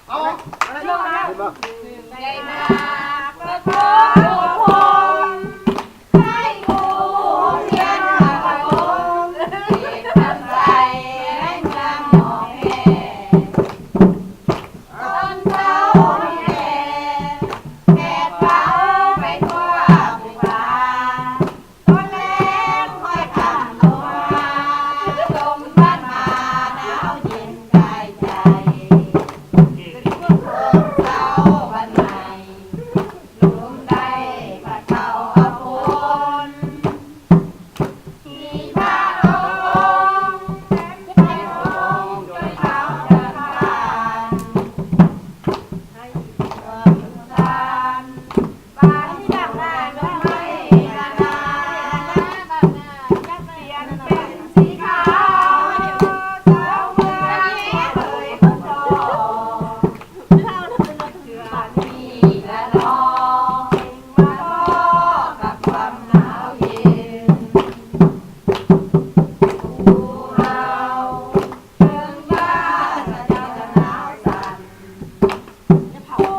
เอาอะไรลงมาใหญ่มากกระโปรงพงให้กูเพียงกระโปรงเก็บน้ำใจให้เมืองหมอกแห่ตอนเช้าแห่แดดเผาไปทั่วภูผาตอนแลงค่อยคำลงมาลมพัดมาหนาวเย็นกายใจเช้าวันใหม่ลุมได้ผัดเผาเอาคนที่พาองค์ให้องค์จนเท้าจะขาดให้เกิดทานบ้านที่ดังหน้าก็ไม่นานบ้านหน้าจะเปลี่ยนเป็นสีขาวสาวเมืองนี้เคยพบเชื่อนี่และน้องมาล้อกับความหนาวเย็นดูเราถึงบ้านจะหนาวสั่นผู้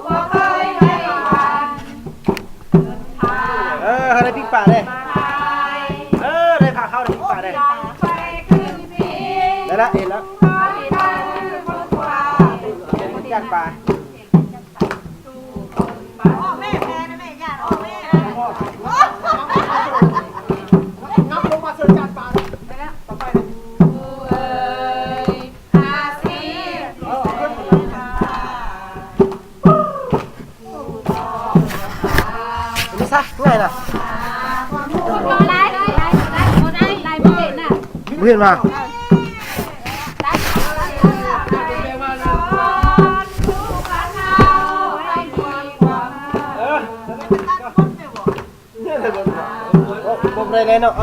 บ่เคยให้วันเดินทาง เขาได้พริกป่าได้ มา ได้พาเข้าได้พริกป่าได้ ไปขึ้นปี ได้ละเอ็นแล้ว ไม่ได้พ้นความ เป็นย่างปลา พ่อแม่แพ้นะแม่ญาติพ่อแม่ น้ำลงมาเสิร์ฟจานปลาไปแล้วต่อไปเลย เอ้ยอาซีนี่ซะง่ายนะ คนร้ายคนร้ายไม่เห็นน่ะ เพื่อนมาบอกได้เลยเนาะ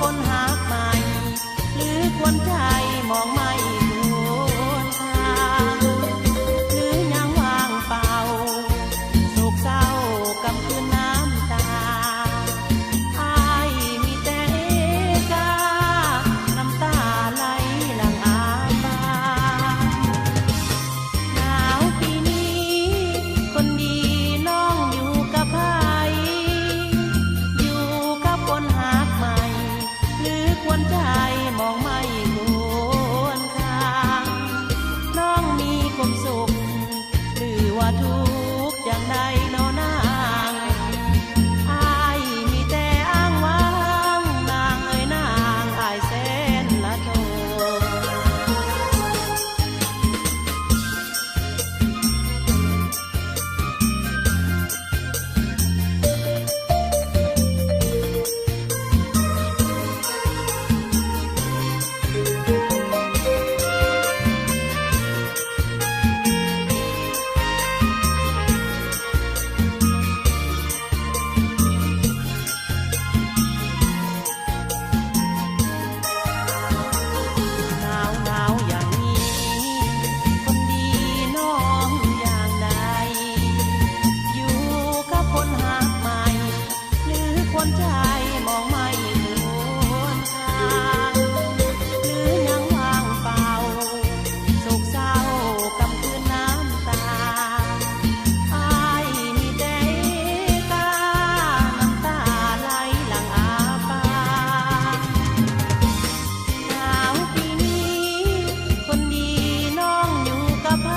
คนหาใหม่หรือควรใจมองไม่ควรค่าหรือยังว่างเปล่าโศกเศร้ากำคืนน้ำตาอ้ายมีแต่กาน้ำตาไหลหลั่งอาบานหนาวปีนี้คนดีน้องอยู่กับไผอยู่กับคนหาใหม่หรือควรใจมองไม่ควรค่าน้องมีความสุขหรือว่าทุกข์อย่างใดน้อนางอ้ายมีแต่อ้างว้างนางเอ้ยนางอ้ายแสนละโท หนาวหนาวอย่างนี้คนดีน้องอย่างใดอยู่กับคนหาใหม่หรือคนใจมองไม่ควรค่าหรือยังว่างเปล่าโศกเศร้ากำคืนน้ำตาอ้ายมีแต่กาน้ำตาไหลหลั่งอาปาน หนาวปีนี้คนดีน้องอยู่กับไผ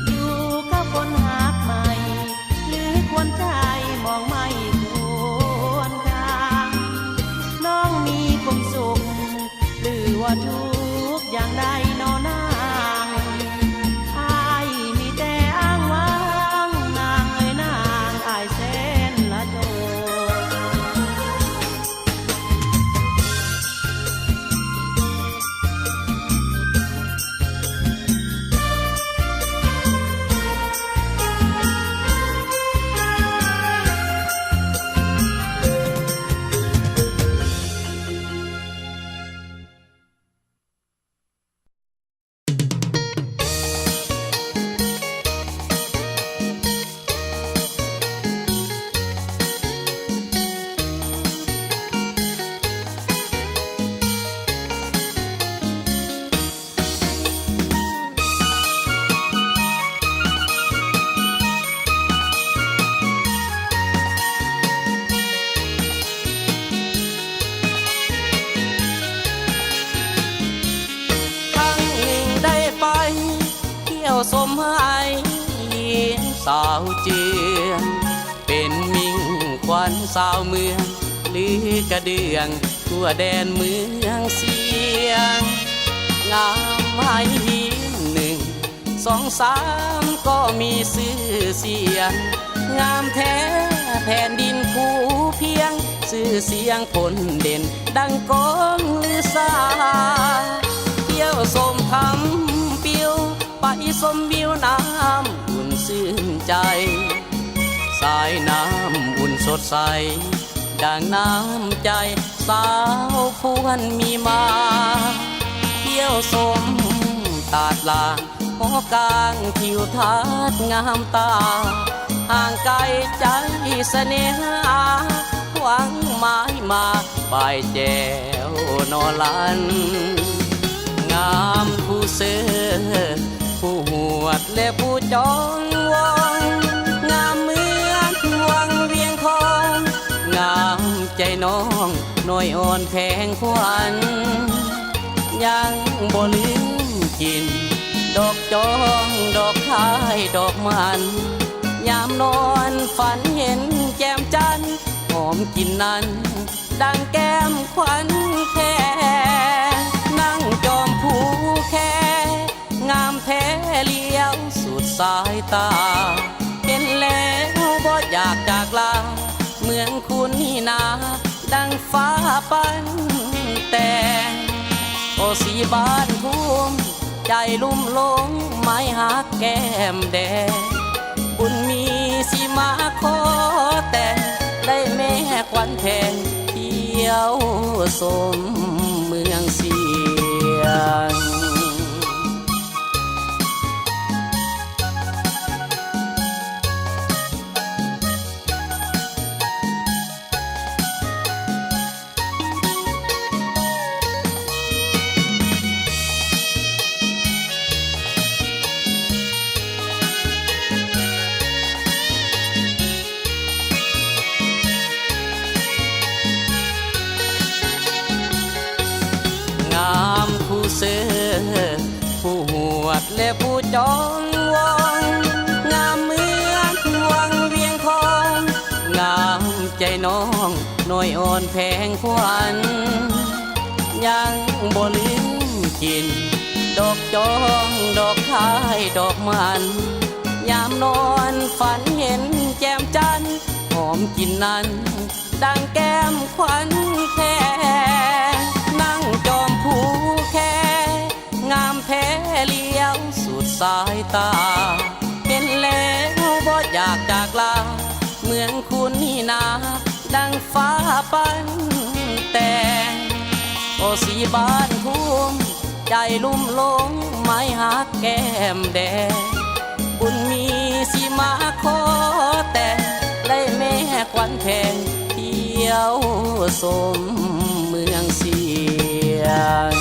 อยู่กับคนหาใหม่หรือควรใจมองไม่ควรค่าน้องมีความสุขหรือว่าทุกข์อย่างใดน้อนางอ้ายมีแต่อ้างว้างนางเอ้ยนางอ้ายแสนละโท สมให้สาวเจือนเป็นมิ่งควันสาวเมืองหรือกระเดืองทั่วแดนเมืองเสียงงามให้หินหนึ่งสองสามก็มีชื่อเสียงงามแท้แผ่นดินภูเพียงชื่อเสียงผลเด่นดังกองลือสาเที่ยวสมทำปิวไปสมวิวน้ำอุ่นชื่นใจสายน้ำอุ่นสดใสดังน้ำใจสาวพวนมีมาเที่ยวสมตาดลาหอกลางทิวทัศน์งามตาห่างไกลใจเสน่หาหวังหมายมาปลายแจวนอลันงามผู้เสือผู้หวดและผู้จองวองงามเมืองวังเวียงทองงามใจน้องน้อยอ่อนแพงขวัญยังบ่ลืมกินดอกจองดอกคายดอกมันยามนอนฝันเห็นแก้มจันทร์หอมกลิ่นนั้นดังแก้มขวัญแค่นั่งจอมผู้แค่งามแท้เลี้ยวสุดสายตาเห็นแล้วบ่อยากจากลาเมืองคุณนี่นาดังฟ้าปันแต่โอสีบ้านทุ่มใจลุ่มหลงไม้หักแก้มแดงบุญมีสิมาขอแต่ได้แม่ควันแทนเที่ ยวสมเมืองเสียงงามผู้เสือผู้หวดและผู้จองวองงามเหมือนวังเวียงทองงามใจน้องน้อยอ่อนแพงขวัญยังบ่ลืมกินดอกจองดอกคายดอกมันยามนอนฝันเห็นแก้มจันทร์หอมกลิ่นนั้นดังแก้มขวัญแค่นั่งจอมผู้แค่งามแท้เลี้ยวสุดสายตาเห็นแล้วบ่อยากจากลาเมืองคุณนี่นาดังฟ้าปันแต่งโอสีบ้านทุ่มใจลุ่มหลงไม้หักแก้มแดงบุญมีสิมาขอแต่ได้แม่ควันแพงเที่ยวสมเมืองเสียง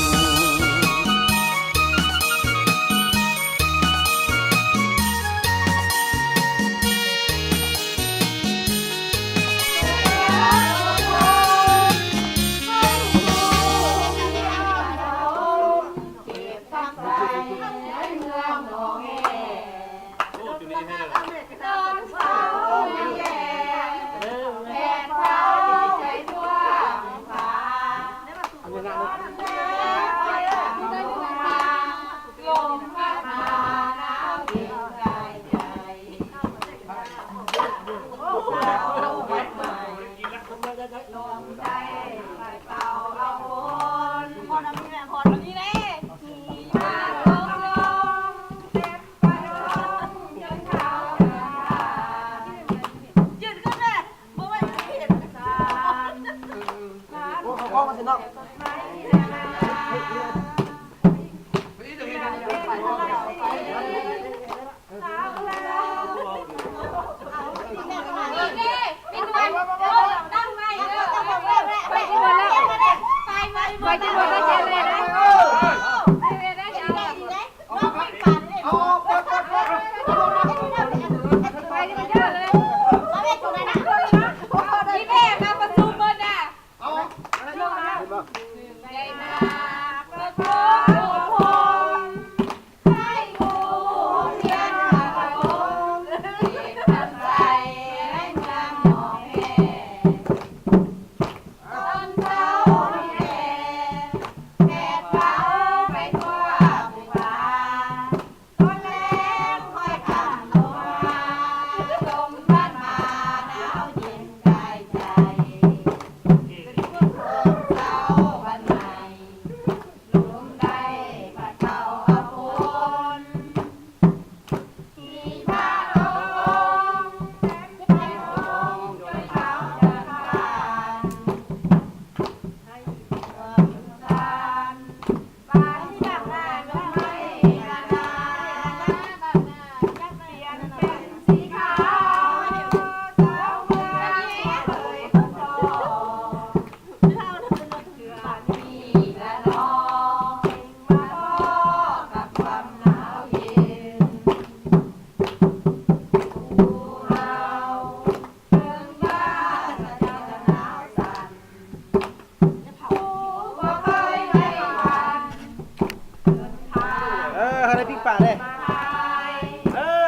ได้พริกป่าได้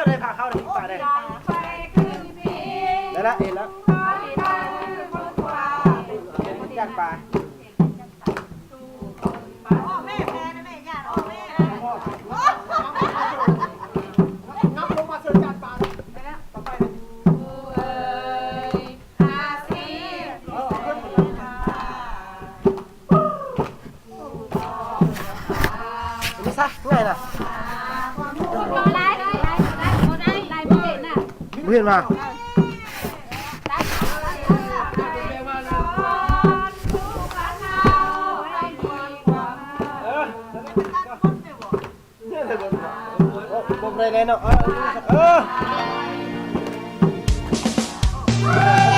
ได้ผ่าเข้าได้พริกป่าได้ได้ละเอ็นแล้วย่างปลาน้องลงมาเสิร์ฟจานปลาไปแล้วต่อไปไม่ซะง่ายนะเพื่อนมา ได้เลยเนาะเออ